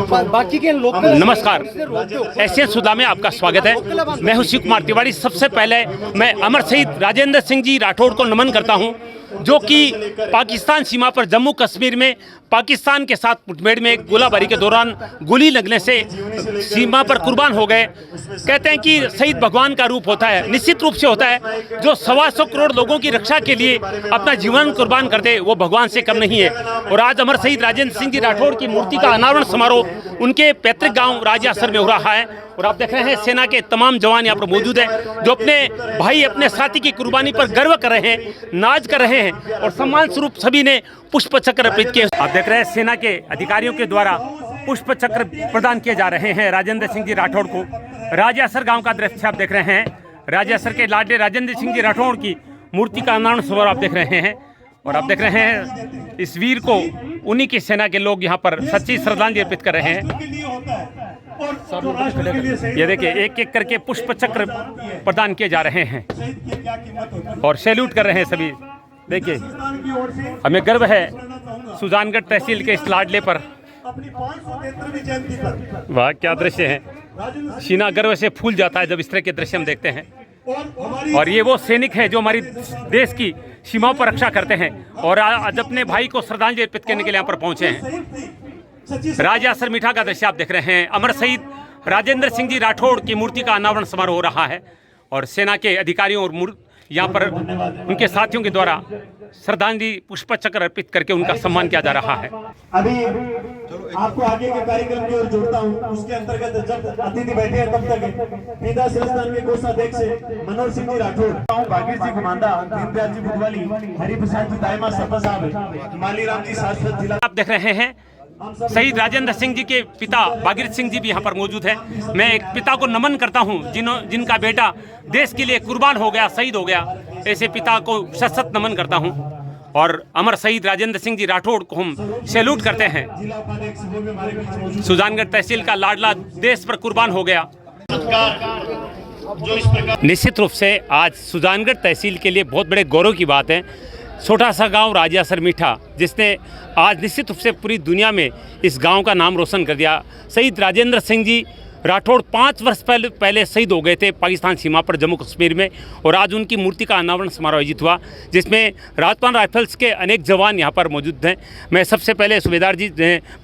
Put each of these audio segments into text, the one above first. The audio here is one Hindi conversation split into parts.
बाकी के लोग। नमस्कार, एशियन सुधा में आपका स्वागत है। मैं हूं शिव कुमार तिवारी। सबसे पहले मैं अमर शहीद राजेंद्र सिंह जी राठौड़ को नमन करता हूं, जो कि पाकिस्तान सीमा पर जम्मू कश्मीर में पाकिस्तान के साथ मुठभेड़ में गोलाबारी के दौरान गोली लगने से सीमा पर कुर्बान हो गए। कहते हैं कि शहीद भगवान का रूप होता है, निश्चित रूप से होता है। जो 125 करोड़ लोगों की रक्षा के लिए अपना जीवन कुर्बान कर दे, वो भगवान से कम नहीं है। और आज अमर शहीद राजेंद्र सिंह जी राठौड़ की मूर्ति का अनावरण समारोह उनके पैतृक गाँव राजासर में हो रहा है। और आप देख रहे हैं सेना के तमाम जवान यहाँ पर मौजूद हैं, जो अपने भाई अपने साथी की कुर्बानी पर गर्व कर रहे हैं, नाज कर रहे हैं। और सम्मान स्वरूप सभी ने पुष्प चक्र अर्पित किए। आप देख रहे हैं सेना के अधिकारियों के द्वारा पुष्प चक्र प्रदान किए जा रहे हैं राजेंद्र सिंह जी राठौड़ को। राजासर गांव का दृश्य आप देख रहे हैं। राजासर के लाडले राजेंद्र सिंह जी राठौड़ की मूर्ति का अनावरण समारोह आप देख रहे हैं। और आप देख रहे हैं इस वीर को उन्हीं की सेना के लोग यहाँ पर सच्ची श्रद्धांजलि अर्पित कर रहे हैं। ये देखिए, एक एक करके पुष्प चक्र प्रदान किए जा रहे हैं और सैल्यूट कर रहे हैं सभी। देखिए, हमें गर्व है सुजानगढ़ तहसील के इस लाडले पर। वाह, क्या दृश्य है। सीना गर्व से फूल जाता है जब इस तरह के दृश्य हम देखते हैं। और ये वो सैनिक हैं जो हमारी देश की सीमाओं पर रक्षा करते हैं और आज अपने भाई को श्रद्धांजलि अर्पित करने के लिए यहाँ पर पहुंचे हैं। राजासर मीठा का दृश्य आप देख रहे हैं। अमर शहीद राजेंद्र सिंह जी राठौड़ की मूर्ति का अनावरण समारोह हो रहा है और सेना के अधिकारियों और यहाँ पर उनके साथियों के द्वारा श्रद्धांजलि पुष्प चक्र अर्पित करके उनका सम्मान किया जा रहा है। अभी आपको आगे के कार्यक्रम की ओर जोड़ता हूँ। उसके अंतर्गत जब अतिथि बैठे हैं तब तक पिता श्रेष्ठान के कोषाध्यक्ष मनोहर सिंह जी राठौड़, भागीर जी कुमांडा, दीनदयाल जी बुधवाली, हरिप्रसाद जी दाइमा सपा साहब, मालीराम जी शाश्वत जिला। आप देख रहे हैं शहीद राजेंद्र सिंह जी के पिता भागीरथ सिंह जी भी यहाँ पर मौजूद है। मैं एक पिता को नमन करता हूँ जिनका बेटा देश के लिए कुर्बान हो गया, शहीद हो गया। ऐसे पिता को शत नमन करता हूँ। और अमर शहीद राजेंद्र सिंह जी राठौड़ को हम सैल्यूट करते हैं। सुजानगढ़ तहसील का लाडला देश पर कुर्बान हो गया। निश्चित रूप से आज सुजानगढ़ तहसील के लिए बहुत बड़े गौरव की बात है। छोटा सा गांव राजासर मीठा, जिसने आज निश्चित रूप से पूरी दुनिया में इस गांव का नाम रोशन कर दिया। शहीद राजेंद्र सिंह जी राठौड़ 5 वर्ष पहले शहीद हो गए थे पाकिस्तान सीमा पर जम्मू कश्मीर में। और आज उनकी मूर्ति का अनावरण समारोह आयोजित हुआ, जिसमें राजस्थान राइफल्स के अनेक जवान यहाँ पर मौजूद हैं। मैं सबसे पहले सूबेदार जी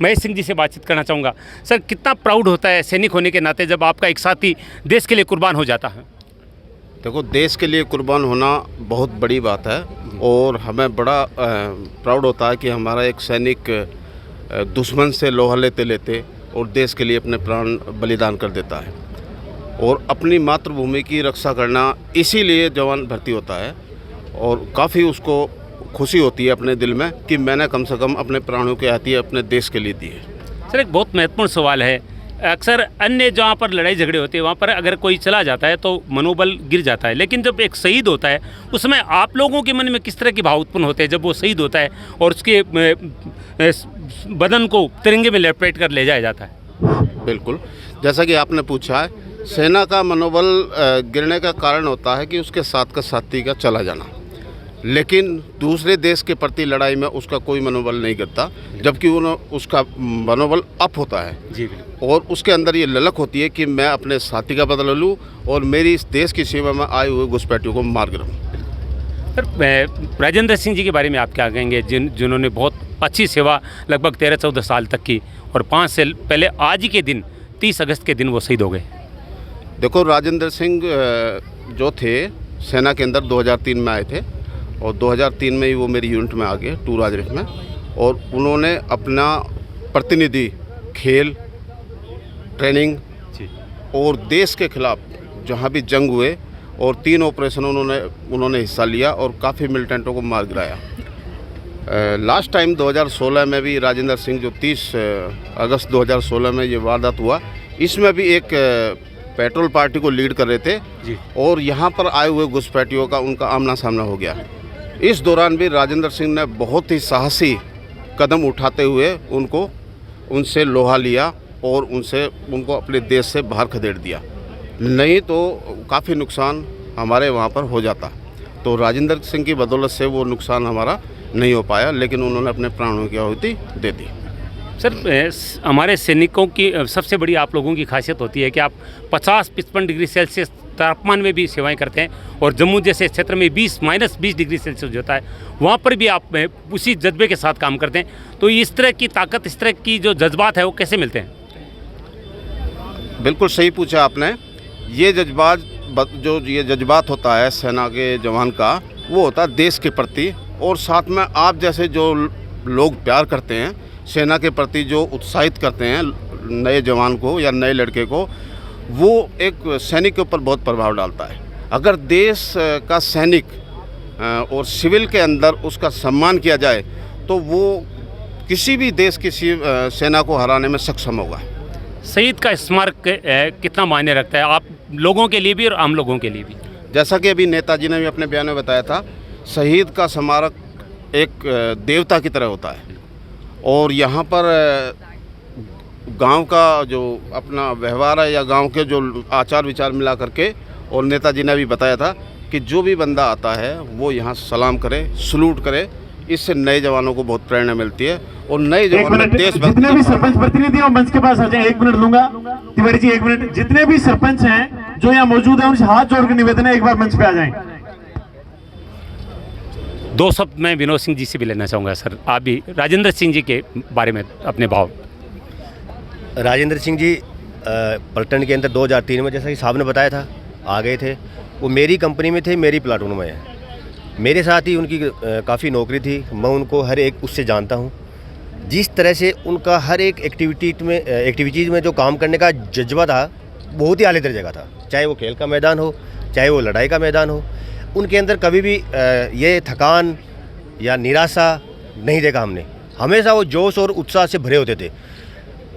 महेश सिंह जी से बातचीत करना चाहूँगा। सर, कितना प्राउड होता है सैनिक होने के नाते जब आपका एक साथी देश के लिए कुर्बान हो जाता है? देखो, देश के लिए कुर्बान होना बहुत बड़ी बात है और हमें बड़ा प्राउड होता है कि हमारा एक सैनिक दुश्मन से लोहा लेते लेते और देश के लिए अपने प्राण बलिदान कर देता है। और अपनी मातृभूमि की रक्षा करना, इसीलिए जवान भर्ती होता है। और काफ़ी उसको खुशी होती है अपने दिल में कि मैंने कम से कम अपने प्राणों की आहुति अपने देश के लिए दी है। सर, एक बहुत महत्वपूर्ण सवाल है। अक्सर अन्य जहाँ पर लड़ाई झगड़े होते हैं वहाँ पर अगर कोई चला जाता है तो मनोबल गिर जाता है, लेकिन जब एक शहीद होता है उसमें आप लोगों के मन में किस तरह के भाव उत्पन्न होते हैं जब वो शहीद होता है और उसके बदन को तिरंगे में लपेट कर ले जाया जाता है? बिल्कुल, जैसा कि आपने पूछा है, सेना का मनोबल गिरने का कारण होता है कि उसके साथ का साथी का चला जाना, लेकिन दूसरे देश के प्रति लड़ाई में उसका कोई मनोबल नहीं गिरता, जबकि उसका मनोबल अप होता है जी। और उसके अंदर ये ललक होती है कि मैं अपने साथी का बदला लूँ और मेरी इस देश की सेवा में आए हुए घुसपैठियों को मार गिराऊँ। सर, राजेंद्र सिंह जी के बारे में आप क्या कहेंगे, जिन्होंने बहुत अच्छी सेवा लगभग 13-14 साल तक की और 5 साल पहले आज ही के दिन 30 अगस्त के दिन वो शहीद हो गए? देखो, राजेंद्र सिंह जो थे सेना के अंदर 2003 में आए थे और 2003 में ही वो मेरी यूनिट में आ गए, 2 राजरिफ में। और उन्होंने अपना प्रतिनिधि खेल, ट्रेनिंग और देश के खिलाफ जहाँ भी जंग हुए और 3 ऑपरेशन उन्होंने हिस्सा लिया और काफ़ी मिलिटेंटों को मार गिराया। लास्ट टाइम 2016 में भी राजेंद्र सिंह, जो 30 अगस्त 2016 में ये वारदात हुआ, इसमें भी एक पेट्रोल पार्टी को लीड कर रहे थे जी। और यहाँ पर आए हुए घुसपैठियों का उनका आमना सामना हो गया। इस दौरान भी राजेंद्र सिंह ने बहुत ही साहसी कदम उठाते हुए उनसे लोहा लिया और उनको अपने देश से बाहर खदेड़ दिया, नहीं तो काफ़ी नुकसान हमारे वहाँ पर हो जाता। तो राजेंद्र सिंह की बदौलत से वो नुकसान हमारा नहीं हो पाया, लेकिन उन्होंने अपने प्राणों की आहुति दे दी। सर हमारे सैनिकों की सबसे बड़ी आप लोगों की खासियत होती है कि आप 50-55 डिग्री सेल्सियस तापमान में भी सेवाएं करते हैं और जम्मू जैसे क्षेत्र में -20 डिग्री सेल्सियस होता है, वहाँ पर भी आप उसी जज्बे के साथ काम करते हैं। तो इस तरह की ताकत, इस तरह की जो जज्बात है वो कैसे मिलते हैं? बिल्कुल सही पूछा आपने। ये जज्बात होता है सेना के जवान का, वो होता है देश के प्रति, और साथ में आप जैसे जो लोग प्यार करते हैं सेना के प्रति, जो उत्साहित करते हैं नए जवान को या नए लड़के को, वो एक सैनिक के ऊपर बहुत प्रभाव डालता है। अगर देश का सैनिक और सिविल के अंदर उसका सम्मान किया जाए तो वो किसी भी देश की सेना को हराने में सक्षम होगा। शहीद का स्मारक कितना मायने रखता है आप लोगों के लिए भी और आम लोगों के लिए भी? जैसा कि अभी नेताजी ने भी अपने बयान में बताया था, शहीद का स्मारक एक देवता की तरह होता है, और यहाँ पर गांव का जो अपना व्यवहार है या गांव के जो आचार विचार मिला करके, और नेताजी ने भी बताया था कि जो भी बंदा आता है वो यहाँ सलाम करे, सलूट करे। इससे नए जवानों को बहुत प्रेरणा मिलती है और नए जवानों देशभक्ति। जितने भी सरपंच प्रतिनिधि हैं मंच के पास आ जाए, 1 मिनट लूंगा। तिवारी जी 1 मिनट। जितने भी सरपंच हैं जो यहाँ मौजूद हैं उनसे हाथ जोड़कर निवेदन है एक बार मंच पे आ जाएं। 2 शब्द मैं विनोद सिंह जी से भी लेना चाहूँगा। सर आप भी राजेंद्र सिंह जी के बारे में अपने भाव। राजेंद्र सिंह जी पलटन के अंदर 2003 में, जैसा कि साहब ने बताया था, आ गए थे। वो मेरी कंपनी में थे, मेरी प्लाटून में है, मेरे साथ ही उनकी काफ़ी नौकरी थी। मैं उनको हर एक उससे जानता हूँ। जिस तरह से उनका हर एक एक्टिविटीज़ में जो काम करने का जज्बा था, बहुत ही आले दर्जे का था। चाहे वो खेल का मैदान हो, चाहे वो लड़ाई का मैदान हो, उनके अंदर कभी भी ये थकान या निराशा नहीं देखा हमने। हमेशा वो जोश और उत्साह से भरे होते थे।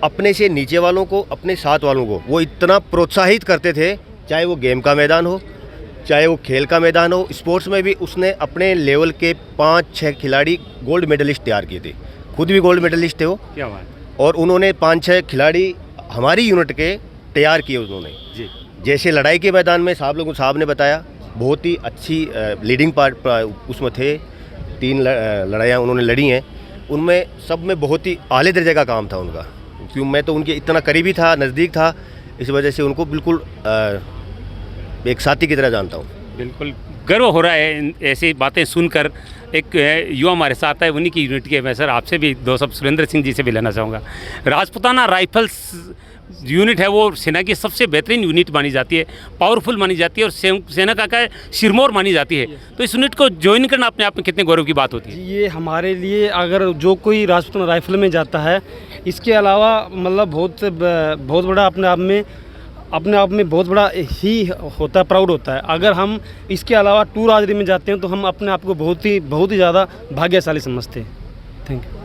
अपने से नीचे वालों को, अपने साथ वालों को वो इतना प्रोत्साहित करते थे, चाहे वो गेम का मैदान हो, चाहे वो खेल का मैदान हो। स्पोर्ट्स में भी उसने अपने लेवल के 5-6 खिलाड़ी गोल्ड मेडलिस्ट तैयार किए थे। खुद भी गोल्ड मेडलिस्ट थे वो। क्या बात। और उन्होंने 5-6 खिलाड़ी हमारी यूनिट के तैयार किए उन्होंने जी। जैसे लड़ाई के मैदान में साहब ने बताया, बहुत ही अच्छी लीडिंग पार्ट उसमें थे। 3 लड़ाइयाँ उन्होंने लड़ी हैं, उनमें सब में बहुत ही आले दर्जे का काम था उनका। क्यों, मैं तो उनके इतना करीबी था, नज़दीक था, इस वजह से उनको बिल्कुल एक साथी की तरह जानता हूँ। बिल्कुल गर्व हो रहा है ऐसी बातें सुनकर। एक युवा हमारे साथ है, उन्हीं की यूनिट के। मैं सर आपसे भी 2 शब्द सुरेंद्र सिंह जी से भी लेना चाहूँगा। राजपुताना राइफल्स यूनिट है वो सेना की सबसे बेहतरीन यूनिट मानी जाती है, पावरफुल मानी जाती है और सेना का क्या सिरमौर मानी जाती है। तो इस यूनिट को ज्वाइन करना अपने आप में कितने गौरव की बात होती है? ये हमारे लिए, अगर जो कोई राजपुताना राइफल में जाता है, इसके अलावा मतलब बहुत बड़ा अपने आप में बहुत बड़ा ही होता है, प्राउड होता है। अगर हम इसके अलावा टूर आदरी में जाते हैं तो हम अपने आप को बहुत ही ज़्यादा भाग्यशाली समझते हैं। Thank you.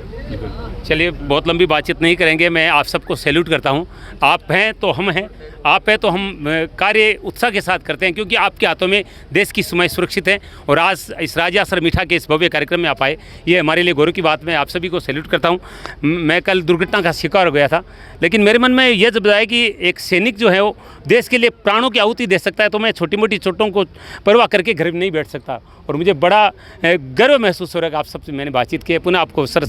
चलिए, बहुत लंबी बातचीत नहीं करेंगे। मैं आप सबको सैल्यूट करता हूं। आप हैं तो हम हैं, आप हैं तो हम कार्य उत्साह के साथ करते हैं, क्योंकि आपके हाथों में देश की सीमाएं सुरक्षित हैं। और आज इस राजा सर मीठा के इस भव्य कार्यक्रम में आप आए, ये हमारे लिए गौरव की बात। मैं आप सभी को सैल्यूट करता हूं। मैं कल दुर्घटना का शिकार हो गया था, लेकिन मेरे मन में यह जब आया कि एक सैनिक जो है वो देश के लिए प्राणों की आहुति दे सकता है, तो मैं छोटी मोटी चोटों को परवाह करके घर में नहीं बैठ सकता। और मुझे बड़ा गर्व महसूस हो रहा है कि आप सबसे मैंने बातचीत की है। पुनः आपको सर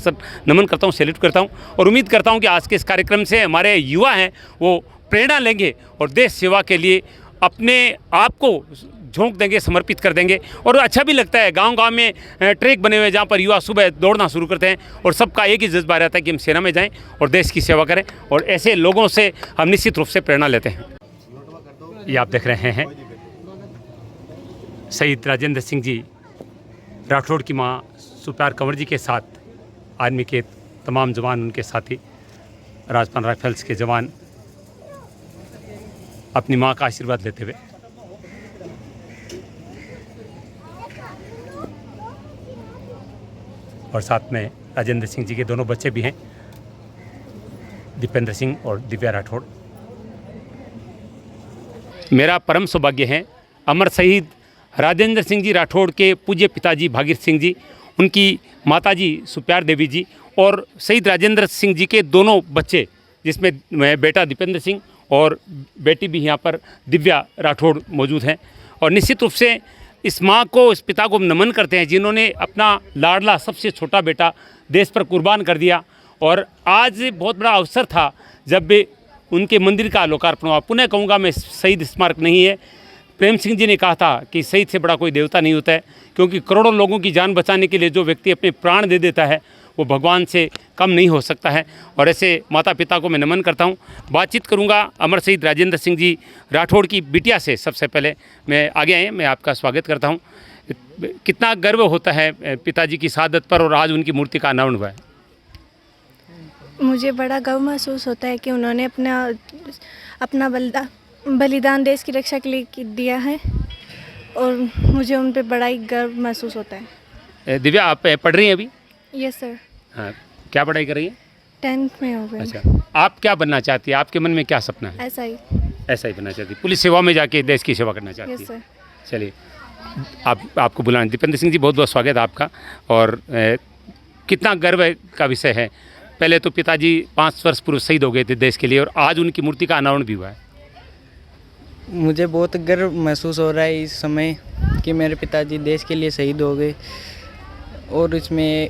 नमन करता हूँ, सैल्यूट करता हूँ, और उम्मीद करता हूँ कि आज के इस कार्यक्रम से हमारे युवा हैं वो प्रेरणा लेंगे और देश सेवा के लिए अपने आप को झोंक देंगे, समर्पित कर देंगे। और अच्छा भी लगता है, गांव-गांव में ट्रैक बने हुए हैं जहाँ पर युवा सुबह दौड़ना शुरू करते हैं और सबका एक ही जज्बा रहता है कि हम सेना में जाएं और देश की सेवा करें। और ऐसे लोगों से हम निश्चित रूप से प्रेरणा लेते हैं। ये आप देख रहे हैं शहीद राजेंद्र सिंह जी राठौड़ की माँ सुप्यार कंवर जी के साथ आर्मी के तमाम जवान, उनके साथी राजपुताना राइफल्स के जवान अपनी माँ का आशीर्वाद लेते हुए और साथ में राजेंद्र सिंह जी के दोनों बच्चे भी हैं, दीपेंद्र सिंह और दिव्या राठौड़। मेरा परम सौभाग्य है अमर शहीद राजेंद्र सिंह जी राठौड़ के पूज्य पिताजी भागीरथ सिंह जी, उनकी माताजी सुप्यार देवी जी और शहीद राजेंद्र सिंह जी के दोनों बच्चे, जिसमें बेटा दीपेंद्र सिंह और बेटी भी यहाँ पर दिव्या राठौड़ मौजूद हैं। और निश्चित रूप से इस माँ को, इस पिता को नमन करते हैं जिन्होंने अपना लाडला सबसे छोटा बेटा देश पर कुर्बान कर दिया और आज बहुत बड़ा अवसर था जब भी उनके मंदिर का लोकार्पण हुआ। पुनः कहूँगा मैं, शहीद स्मारक नहीं है। प्रेम सिंह जी ने कहा था कि शहीद से बड़ा कोई देवता नहीं होता है, क्योंकि करोड़ों लोगों की जान बचाने के लिए जो व्यक्ति अपने प्राण दे देता है वो भगवान से कम नहीं हो सकता है। और ऐसे माता पिता को मैं नमन करता हूँ। बातचीत करूँगा अमर शहीद राजेंद्र सिंह जी राठौड़ की बिटिया से। सबसे पहले मैं आगे आए, मैं आपका स्वागत करता हूँ। कितना गर्व होता है पिताजी की शहादत पर और आज उनकी मूर्ति का अनावरण हुआ है? मुझे बड़ा गर्व महसूस होता है कि उन्होंने अपना बलिदान देश की रक्षा के लिए दिया है और मुझे उन पे बड़ा ही गर्व महसूस होता है। दिव्या, आप पढ़ रही हैं अभी? Yes sir. हाँ, क्या पढ़ाई कर रही हैं? 10th में हो गए। अच्छा, आप क्या बनना चाहती हैं? आपके मन में क्या सपना है? ऐसा ही। ऐसा ही बनना चाहती है, पुलिस सेवा में जाके देश की सेवा करना चाहती है? Yes sir. चलिए, आपको बुलाना। दीपेंद्र सिंह जी, बहुत बहुत स्वागत है आपका। और कितना गर्व का विषय है। पहले तो पिताजी 5 वर्ष पूर्व शहीद हो गए थे देश के लिए और आज उनकी मूर्ति का अनावरण भी हुआ है। मुझे बहुत गर्व महसूस हो रहा है इस समय कि मेरे पिताजी देश के लिए शहीद हो गए। और इसमें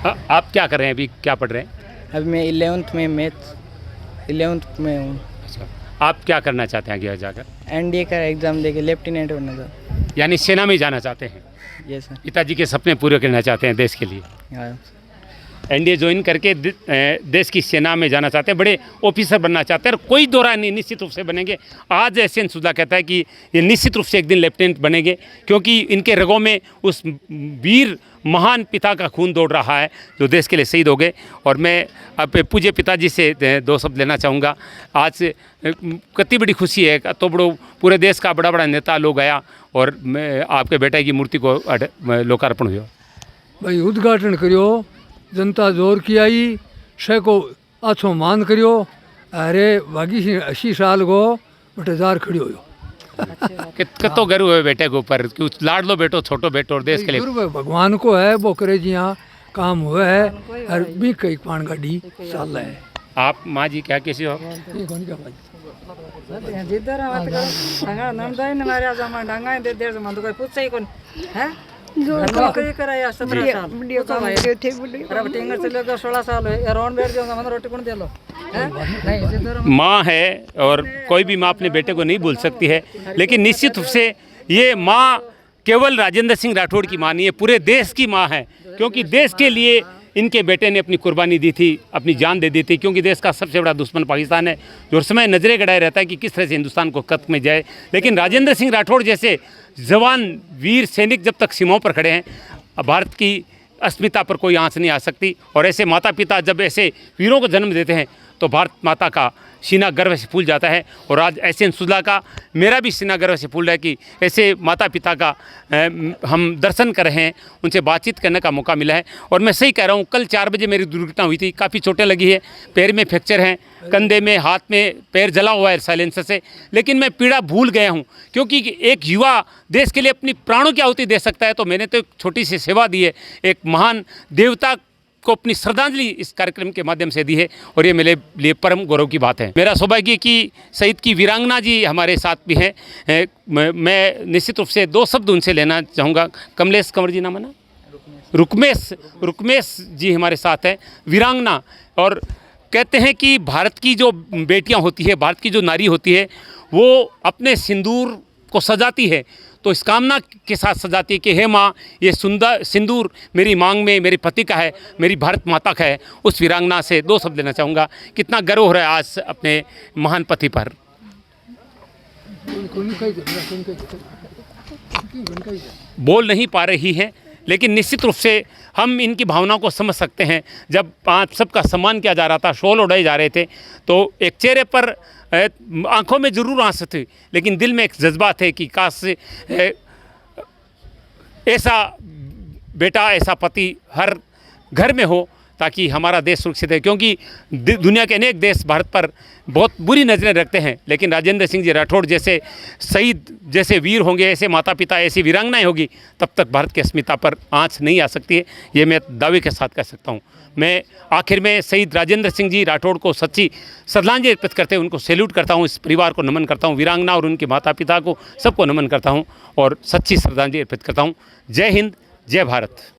आप क्या कर रहे हैं अभी, क्या पढ़ रहे हैं? अभी मैं 11th में हूँ। अच्छा, आप क्या करना चाहते हैं आगे जाकर? NDA का एग्ज़ाम देके लेफ्टिनेंट बनना था। यानी सेना में जाना चाहते हैं? Yes sir. पिताजी के सपने पूरे करना चाहते हैं देश के लिए। हाँ। NDA ज्वाइन करके देश की सेना में जाना चाहते हैं, बड़े ऑफिसर बनना चाहते हैं। और कोई दो राय नहीं, निश्चित रूप से बनेंगे। आज SN सुधा कहता है कि ये निश्चित रूप से एक दिन लेफ्टिनेंट बनेंगे, क्योंकि इनके रगों में उस वीर महान पिता का खून दौड़ रहा है जो देश के लिए शहीद हो गए। और मैं अब पूज्य पिताजी से 2 शब्द लेना चाहूँगा। आज कितनी बड़ी खुशी है, तो बड़ो पूरे देश का बड़ा बड़ा नेता लोग आया और मैं आपके बेटे की मूर्ति को लोकार्पण हुआ। भाई उद्घाटन करियो, जनता जोर की आई, शे को अच्छो मान करियो। अरे बाकी 80 साल को बटेदार खड़ी हो। कितो गर्व है बेटे के ऊपर, कि लाडलो बेटो, छोटो बेटो और देश के लिए। गुरु भगवान को है, वो करे जी यहाँ काम हुआ है। और भी कई पान गाड़ी साल है। आप माँ जी क्या कैसे हो? माँ है और कोई भी माँ अपने बेटे को नहीं भूल सकती है, लेकिन निश्चित रूप से ये माँ केवल राजेंद्र सिंह राठौड़ की माँ नहीं है, पूरे देश की माँ है। क्योंकि देश के लिए इनके बेटे ने अपनी कुर्बानी दी थी, अपनी जान दे दी थी। क्योंकि देश का सबसे बड़ा दुश्मन पाकिस्तान है, जो हर समय नजरें गड़ाए रहता है कि किस तरह से हिंदुस्तान को कत्ल में जाए। लेकिन राजेंद्र सिंह राठौड़ जैसे जवान वीर सैनिक जब तक सीमाओं पर खड़े हैं, भारत की अस्मिता पर कोई आंच नहीं आ सकती। और ऐसे माता पिता जब ऐसे वीरों को जन्म देते हैं तो भारत माता का सीना गर्व से फूल जाता है। और आज SN सुधा का, मेरा भी सीना गर्व से फूल रहा है कि ऐसे माता पिता का हम दर्शन कर रहे हैं, उनसे बातचीत करने का मौका मिला है। और मैं सही कह रहा हूँ, कल 4 बजे मेरी दुर्घटना हुई थी, काफ़ी चोटें लगी है, पैर में फ्रैक्चर हैं, कंधे में, हाथ में, पैर जला हुआ है साइलेंसर से। लेकिन मैं पीड़ा भूल गया हूँ, क्योंकि एक युवा देश के लिए अपनी प्राणों की आहुति दे सकता है। तो मैंने तो एक छोटी सी सेवा दी है, एक महान देवता को अपनी श्रद्धांजलि इस कार्यक्रम के माध्यम से दी है, और ये मेरे लिए परम गौरव की बात है। मेरा सौभाग्य कि शहीद की वीरांगना जी हमारे साथ भी हैं। मैं निश्चित रूप से 2 शब्द उनसे लेना चाहूँगा। कमलेश कंवर जी नाम है ना? रुकमेश जी हमारे साथ हैं, वीरांगना। और कहते हैं कि भारत की जो बेटियां होती है, भारत की जो नारी होती है, वो अपने सिंदूर को सजाती है तो इस कामना के साथ सजाती है कि हे माँ, ये सुंदर सिंदूर मेरी मांग में मेरे पति का है, मेरी भारत माता का है। उस वीरांगना से 2 शब्द लेना चाहूँगा। कितना गर्व हो रहा है आज अपने महान पति पर? बोल नहीं पा रही हैं, लेकिन निश्चित रूप से हम इनकी भावनाओं को समझ सकते हैं। जब आप सबका सम्मान किया जा रहा था, शॉल उड़ाए जा रहे थे, तो एक चेहरे पर आंखों में ज़रूर आंसू थे, लेकिन दिल में एक जज्बा थे कि काश ऐसा बेटा, ऐसा पति हर घर में हो, ताकि हमारा देश सुरक्षित है। क्योंकि दुनिया के अनेक देश भारत पर बहुत बुरी नज़रें रखते हैं, लेकिन राजेंद्र सिंह जी राठौड़ जैसे शहीद, जैसे वीर होंगे, ऐसे माता पिता, ऐसी वीरांगनाएं होगी, तब तक भारत की अस्मिता पर आंच नहीं आ सकती है। ये मैं दावे के साथ कह सकता हूँ। मैं आखिर में शहीद राजेंद्र सिंह जी राठौड़ को सच्ची श्रद्धांजलि अर्पित करते हुए उनको सैल्यूट करता हूँ, इस परिवार को नमन करता हूँ, वीरांगना और उनके माता पिता को सबको नमन करता हूँ और सच्ची श्रद्धांजलि अर्पित करता हूँ। जय हिंद, जय भारत।